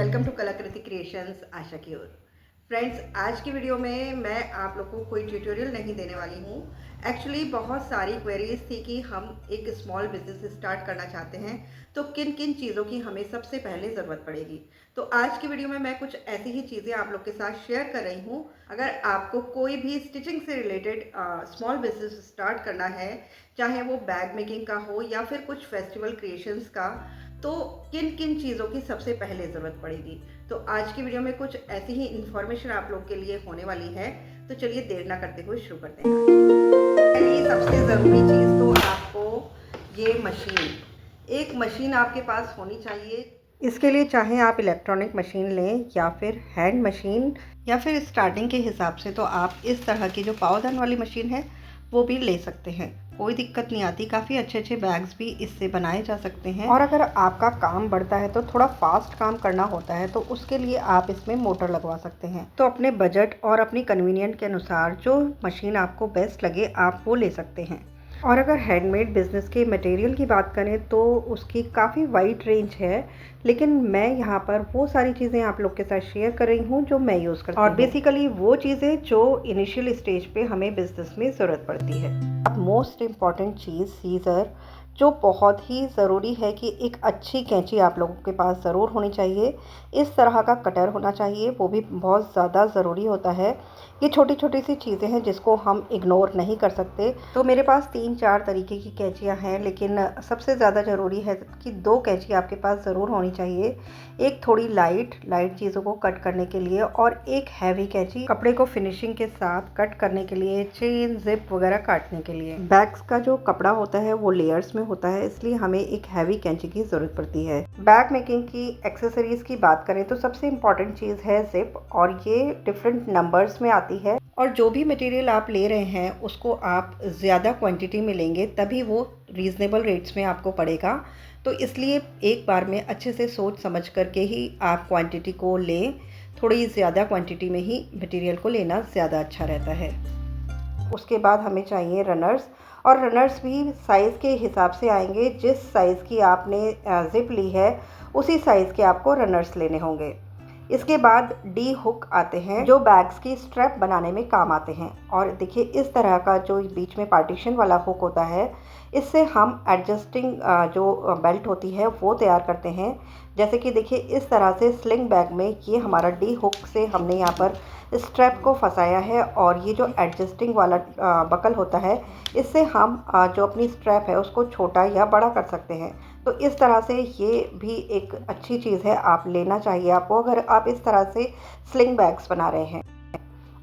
Welcome to कलाकृति creations आशा की ओर। Friends, आज की वीडियो में मैं आप लोगों को कोई ट्यूटोरियल नहीं देने वाली हूँ। एक्चुअली बहुत सारी क्वेरीज थी कि हम एक स्मॉल बिजनेस स्टार्ट करना चाहते हैं तो किन किन चीज़ों की हमें सबसे पहले ज़रूरत पड़ेगी। तो आज की वीडियो में मैं कुछ ऐसी ही चीज़ें आप लोग के साथ शेयर कर रही हूँ। अगर आपको कोई भी स्टिचिंग से रिलेटेड स्मॉल बिजनेस स्टार्ट करना है, चाहे वो बैग मेकिंग का हो या फिर कुछ फेस्टिवल क्रिएशंस का, तो किन किन चीज़ों की सबसे पहले ज़रूरत पड़ेगी। तो आज की वीडियो में कुछ ऐसी ही इन्फॉर्मेशन आप लोग के लिए होने वाली है। तो चलिए देर ना करते हुए शुरू करते हैं। पहली सबसे ज़रूरी चीज़ तो आपको ये मशीन, एक मशीन आपके पास होनी चाहिए। इसके लिए चाहे आप इलेक्ट्रॉनिक मशीन लें या फिर हैंड मशीन, या फिर स्टार्टिंग के हिसाब से तो आप इस तरह की जो पावदान वाली मशीन है वो भी ले सकते हैं। कोई दिक्कत नहीं आती, काफ़ी अच्छे अच्छे बैग्स भी इससे बनाए जा सकते हैं। और अगर आपका काम बढ़ता है तो थोड़ा फास्ट काम करना होता है तो उसके लिए आप इसमें मोटर लगवा सकते हैं। तो अपने बजट और अपनी कन्वीनियंट के अनुसार जो मशीन आपको बेस्ट लगे आप वो ले सकते हैं। और अगर हैंडमेड बिज़नेस के मटेरियल की बात करें तो उसकी काफ़ी वाइड रेंज है, लेकिन मैं यहाँ पर वो सारी चीज़ें आप लोग के साथ शेयर कर रही हूँ जो मैं यूज़ करती हूँ, और बेसिकली वो चीज़ें जो इनिशियल स्टेज पे हमें बिज़नेस में ज़रूरत पड़ती है। अब मोस्ट इम्पॉर्टेंट चीज़ सीज़र, जो बहुत ही ज़रूरी है कि एक अच्छी कैंची आप लोगों के पास ज़रूर होनी चाहिए। इस तरह का कटर होना चाहिए, वो भी बहुत ज़्यादा ज़रूरी होता है। ये छोटी छोटी सी चीज़ें हैं जिसको हम इग्नोर नहीं कर सकते। तो मेरे पास 3-4 तरीके की कैंचियाँ हैं, लेकिन सबसे ज़्यादा ज़रूरी है कि 2 कैंची आपके पास ज़रूर होनी चाहिए। एक थोड़ी लाइट चीज़ों को कट करने के लिए, और एक हैवी कैंची कपड़े को फिनिशिंग के साथ कट करने के लिए, चेन जिप वगैरह काटने के लिए। बैग्स का जो कपड़ा होता है वो लेयर्स में होता है, इसलिए हमें एक हैवी कैंची की ज़रूरत पड़ती है। बैग मेकिंग की एक्सेसरीज की बात करें तो सबसे इम्पॉर्टेंट चीज़ है जिप, और ये डिफरेंट नंबर्स में आती है। और जो भी मटेरियल आप ले रहे हैं उसको आप ज़्यादा क्वांटिटी में लेंगे तभी वो रीज़नेबल रेट्स में आपको पड़ेगा। तो इसलिए एक बार में अच्छे से सोच समझ करके ही आप क्वांटिटी को लें। थोड़ी ज़्यादा क्वांटिटी में ही मटेरियल को लेना ज़्यादा अच्छा रहता है। उसके बाद हमें चाहिए रनर्स, और रनर्स भी साइज़ के हिसाब से आएंगे। जिस साइज़ की आपने जिप ली है उसी साइज़ के आपको रनर्स लेने होंगे। इसके बाद डी हुक आते हैं जो बैग्स की स्ट्रैप बनाने में काम आते हैं। और देखिए इस तरह का जो बीच में पार्टीशन वाला हुक होता है, इससे हम एडजस्टिंग जो बेल्ट होती है वो तैयार करते हैं। जैसे कि देखिए इस तरह से स्लिंग बैग में ये हमारा डी हुक से हमने यहाँ पर स्ट्रैप को फंसाया है, और ये जो एडजस्टिंग वाला बकल होता है इससे हम जो अपनी स्ट्रैप है उसको छोटा या बड़ा कर सकते हैं। तो इस तरह से ये भी एक अच्छी चीज़ है, आप लेना चाहिए आपको अगर आप इस तरह से स्लिंग बैग्स बना रहे हैं।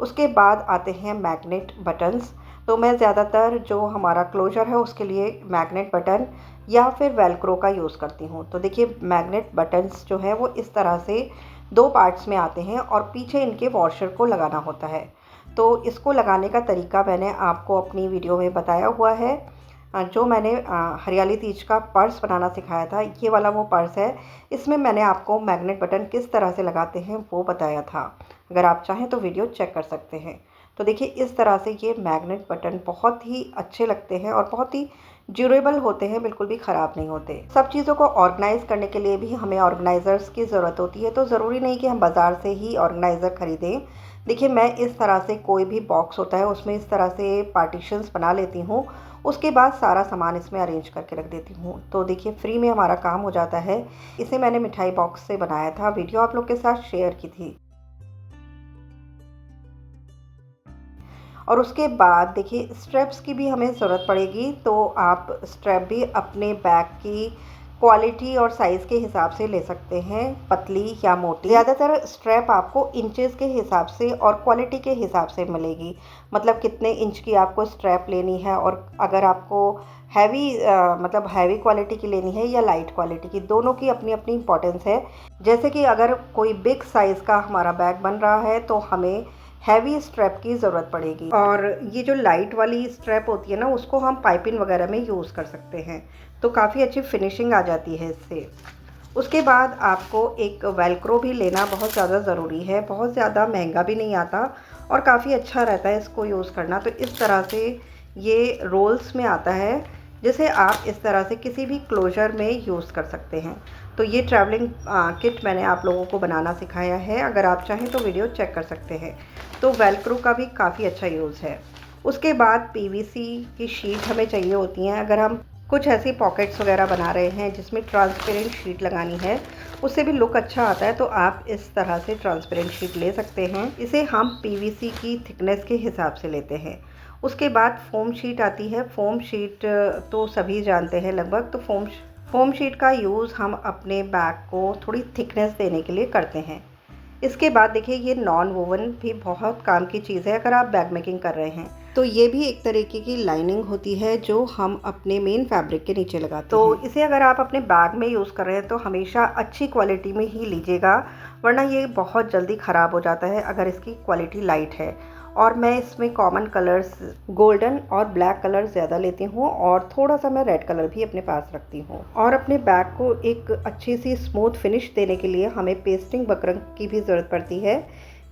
उसके बाद आते हैं मैग्नेट बटन्स। तो मैं ज़्यादातर जो हमारा क्लोजर है उसके लिए मैग्नेट बटन या फिर वेलक्रो का यूज़ करती हूँ। तो देखिए मैग्नेट बटन्स जो है वो इस तरह से 2 पार्ट्स में आते हैं, और पीछे इनके वॉशर को लगाना होता है। तो इसको लगाने का तरीका मैंने आपको अपनी वीडियो में बताया हुआ है। जो मैंने हरियाली तीज का पर्स बनाना सिखाया था, ये वाला वो पर्स है। इसमें मैंने आपको मैग्नेट बटन किस तरह से लगाते हैं वो बताया था। अगर आप चाहें तो वीडियो चेक कर सकते हैं। तो देखिए इस तरह से ये मैग्नेट बटन बहुत ही अच्छे लगते हैं और बहुत ही ड्यूरेबल होते हैं, बिल्कुल भी ख़राब नहीं होते। सब चीज़ों को ऑर्गेनाइज़ करने के लिए भी हमें ऑर्गेनाइज़र्स की ज़रूरत होती है, तो ज़रूरी नहीं कि हम बाज़ार से ही ऑर्गेनाइज़र ख़रीदें। देखिए मैं इस तरह से कोई भी बॉक्स होता है उसमें इस तरह से पार्टीशंस बना लेती हूँ। उसके बाद सारा सामान इसमें अरेंज करके रख देती हूँ। तो देखिए फ्री में हमारा काम हो जाता है। इसे मैंने मिठाई बॉक्स से बनाया था, वीडियो आप लोग के साथ शेयर की थी। और उसके बाद देखिए स्ट्रैप्स की भी हमें ज़रूरत पड़ेगी, तो आप स्ट्रैप भी अपने बैग की क्वालिटी और साइज़ के हिसाब से ले सकते हैं, पतली या मोटी। ज़्यादातर स्ट्रैप आपको इंचेस के हिसाब से और क्वालिटी के हिसाब से मिलेगी, मतलब कितने इंच की आपको स्ट्रैप लेनी है, और अगर आपको हैवी मतलब हैवी क्वालिटी की लेनी है या लाइट क्वालिटी की, दोनों की अपनी अपनी इम्पोर्टेंस है। जैसे कि अगर कोई बिग साइज़ का हमारा बैग बन रहा है तो हमें हैवी स्ट्रैप की ज़रूरत पड़ेगी, और ये जो लाइट वाली स्ट्रैप होती है ना उसको हम पाइपिंग वगैरह में यूज़ कर सकते हैं, तो काफ़ी अच्छी फिनिशिंग आ जाती है इससे। उसके बाद आपको एक वेलक्रो भी लेना बहुत ज़्यादा ज़रूरी है, बहुत ज़्यादा महंगा भी नहीं आता और काफ़ी अच्छा रहता है इसको यूज़ करना। तो इस तरह से ये रोल्स में आता है, जिसे आप इस तरह से किसी भी क्लोजर में यूज़ कर सकते हैं। तो ये ट्रैवलिंग किट मैंने आप लोगों को बनाना सिखाया है, अगर आप चाहें तो वीडियो चेक कर सकते हैं। तो वेलक्रो का भी काफ़ी अच्छा यूज़ है। उसके बाद पीवीसी की शीट हमें चाहिए होती हैं, अगर हम कुछ ऐसी पॉकेट्स वगैरह बना रहे हैं जिसमें ट्रांसपेरेंट शीट लगानी है, उससे भी लुक अच्छा आता है, तो आप इस तरह से ट्रांसपेरेंट शीट ले सकते हैं। इसे हम पीवीसी की थिकनेस के हिसाब से लेते हैं। उसके बाद फ़ोम शीट आती है। फ़ोम शीट तो सभी जानते हैं लगभग। तो फ़ोम शीट का यूज़ हम अपने बैग को थोड़ी थिकनेस देने के लिए करते हैं। इसके बाद देखिए, ये नॉन वोवन भी बहुत काम की चीज़ है अगर आप बैग मेकिंग कर रहे हैं। तो ये भी एक तरीके की लाइनिंग होती है जो हम अपने मेन फैब्रिक के नीचे लगाते हैं। तो इसे अगर आप अपने बैग में यूज़ कर रहे हैं तो हमेशा अच्छी क्वालिटी में ही लीजिएगा, वरना ये बहुत जल्दी ख़राब हो जाता है अगर इसकी क्वालिटी लाइट है। और मैं इसमें कॉमन कलर्स गोल्डन और ब्लैक कलर ज़्यादा लेती हूँ, और थोड़ा सा मैं रेड कलर भी अपने पास रखती हूँ। और अपने बैग को एक अच्छी सी स्मूथ फिनिश देने के लिए हमें पेस्टिंग बुकरम की भी ज़रूरत पड़ती है।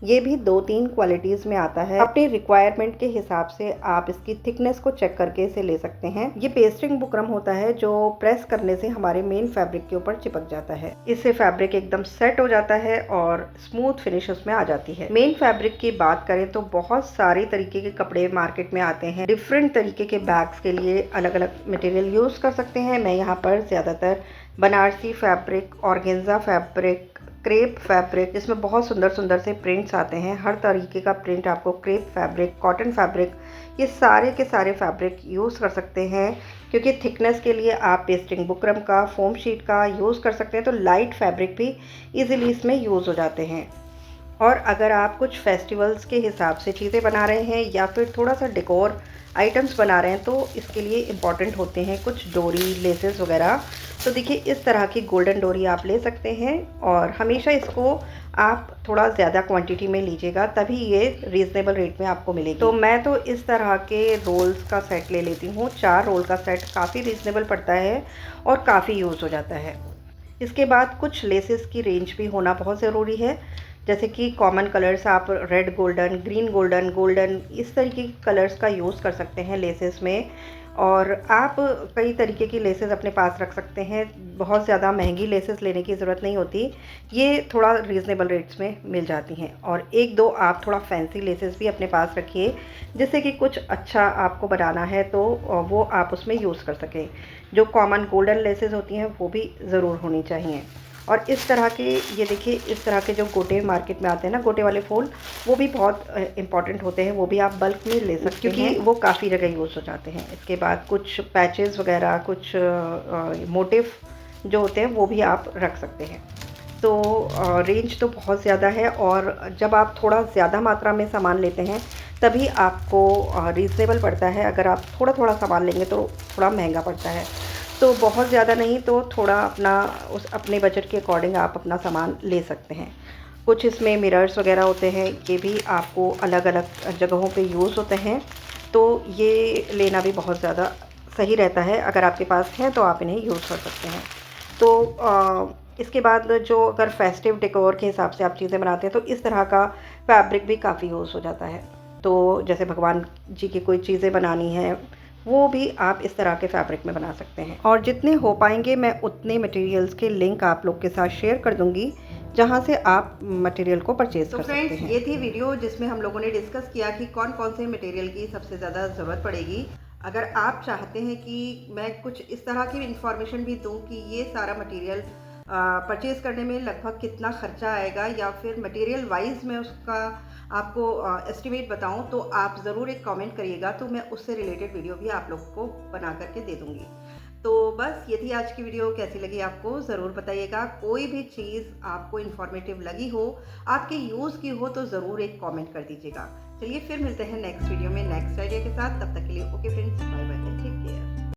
ये भी 2-3 क्वालिटीज़ में आता है। अपनी रिक्वायरमेंट के हिसाब से आप इसकी थिकनेस को चेक करके इसे ले सकते हैं। ये पेस्टिंग बुकरम होता है जो प्रेस करने से हमारे मेन फैब्रिक के ऊपर चिपक जाता है। इससे फैब्रिक एकदम सेट हो जाता है और स्मूथ फिनिश उसमें आ जाती है। मेन फैब्रिक की बात करें तो बहुत सारे तरीके के कपड़े मार्केट में आते हैं। डिफरेंट तरीके के बैग्स के लिए अलग अलग मटेरियल यूज़ कर सकते हैं। मैं यहाँ पर ज़्यादातर Banarasi fabric, organza fabric, crepe fabric, जिसमें बहुत सुंदर सुंदर से प्रिंट्स आते हैं। हर तरीके का प्रिंट आपको क्रेप फैब्रिक, कॉटन फैब्रिक, ये सारे के सारे फैब्रिक यूज़ कर सकते हैं। क्योंकि थिकनेस के लिए आप पेस्टिंग बुकरम का, फोम शीट का यूज़ कर सकते हैं, तो लाइट फैब्रिक भी इजीली इसमें यूज़ हो जाते हैं। और अगर आप कुछ फेस्टिवल्स के हिसाब से चीज़ें बना रहे हैं या फिर थोड़ा सा डेकोर आइटम्स बना रहे हैं, तो इसके लिए इम्पॉर्टेंट होते हैं कुछ डोरी, लेसेस वगैरह। तो देखिए, इस तरह की गोल्डन डोरी आप ले सकते हैं, और हमेशा इसको आप थोड़ा ज़्यादा क्वांटिटी में लीजिएगा, तभी ये रीज़नेबल रेट में आपको मिलेगी। तो मैं तो इस तरह के रोल्स का सेट ले लेती हूँ। 4 रोल का सेट काफ़ी रीज़नेबल पड़ता है और काफ़ी यूज़ हो जाता है। इसके बाद कुछ लेसेस की रेंज भी होना बहुत ज़रूरी है, जैसे कि कॉमन कलर्स आप red golden, green golden, golden, इस तरीके के कलर्स का यूज़ कर सकते हैं लेसेस में। और आप कई तरीके की लेसेस अपने पास रख सकते हैं। बहुत ज़्यादा महंगी लेसेस लेने की ज़रूरत नहीं होती, ये थोड़ा रीज़नेबल रेट्स में मिल जाती हैं। और 1-2 आप थोड़ा फैंसी लेसेस भी अपने पास रखिए, जिससे कि कुछ अच्छा आपको बनाना है तो वो आप उसमें यूज़ कर सकें। जो कॉमन गोल्डन लेसेस होती हैं वो भी ज़रूर होनी चाहिए। और इस तरह के, ये देखिए, इस तरह के जो गोटे मार्केट में आते हैं ना, गोटे वाले फूल, वो भी बहुत इम्पॉर्टेंट होते हैं। वो भी आप बल्क में ले सकते हैं क्योंकि वो काफ़ी जगह यूज़ हो जाते हैं। इसके बाद कुछ पैचेस वगैरह, कुछ मोटिव जो होते हैं वो भी आप रख सकते हैं। तो रेंज तो बहुत ज़्यादा है, और जब आप थोड़ा ज़्यादा मात्रा में सामान लेते हैं तभी आपको रीज़नेबल पड़ता है। अगर आप थोड़ा थोड़ा सामान लेंगे तो थोड़ा महंगा पड़ता है। तो बहुत ज़्यादा नहीं तो थोड़ा अपने बजट के अकॉर्डिंग आप अपना सामान ले सकते हैं। कुछ इसमें मिरर्स वगैरह होते हैं, ये भी आपको अलग अलग जगहों पे यूज़ होते हैं, तो ये लेना भी बहुत ज़्यादा सही रहता है। अगर आपके पास है तो आप इन्हें यूज़ कर सकते हैं। तो इसके बाद जो अगर फेस्टिव डेकोर के हिसाब से आप चीज़ें बनाते हैं तो इस तरह का फैब्रिक भी काफ़ी यूज़ हो जाता है। तो जैसे भगवान जी की कोई चीज़ें बनानी है, वो भी आप इस तरह के फैब्रिक में बना सकते हैं। और जितने हो पाएंगे मैं उतने मटेरियल्स के लिंक आप लोग के साथ शेयर कर दूंगी, जहां से आप मटेरियल को परचेज कर सकते हैं। तो फ्रेंड्स, ये थी वीडियो जिसमें हम लोगों ने डिस्कस किया कि कौन कौन से मटेरियल की सबसे ज़्यादा ज़रूरत पड़ेगी। अगर आप चाहते हैं कि मैं कुछ इस तरह की इंफॉर्मेशन भी दूं कि ये सारा मटेरियल परचेज़ करने में लगभग कितना खर्चा आएगा, या फिर मटेरियल वाइज में उसका आपको एस्टिमेट बताऊं, तो आप ज़रूर एक कमेंट करिएगा, तो मैं उससे रिलेटेड वीडियो भी आप लोग को बना करके दे दूंगी। तो बस ये थी आज की वीडियो। कैसी लगी आपको ज़रूर बताइएगा। कोई भी चीज़ आपको इन्फॉर्मेटिव लगी हो, आपके यूज़ की हो, तो ज़रूर एक कमेंट कर दीजिएगा। चलिए फिर मिलते हैं नेक्स्ट वीडियो में नेक्स्ट आइडिया के साथ। तब तक के लिए okay friends, bye bye, take care.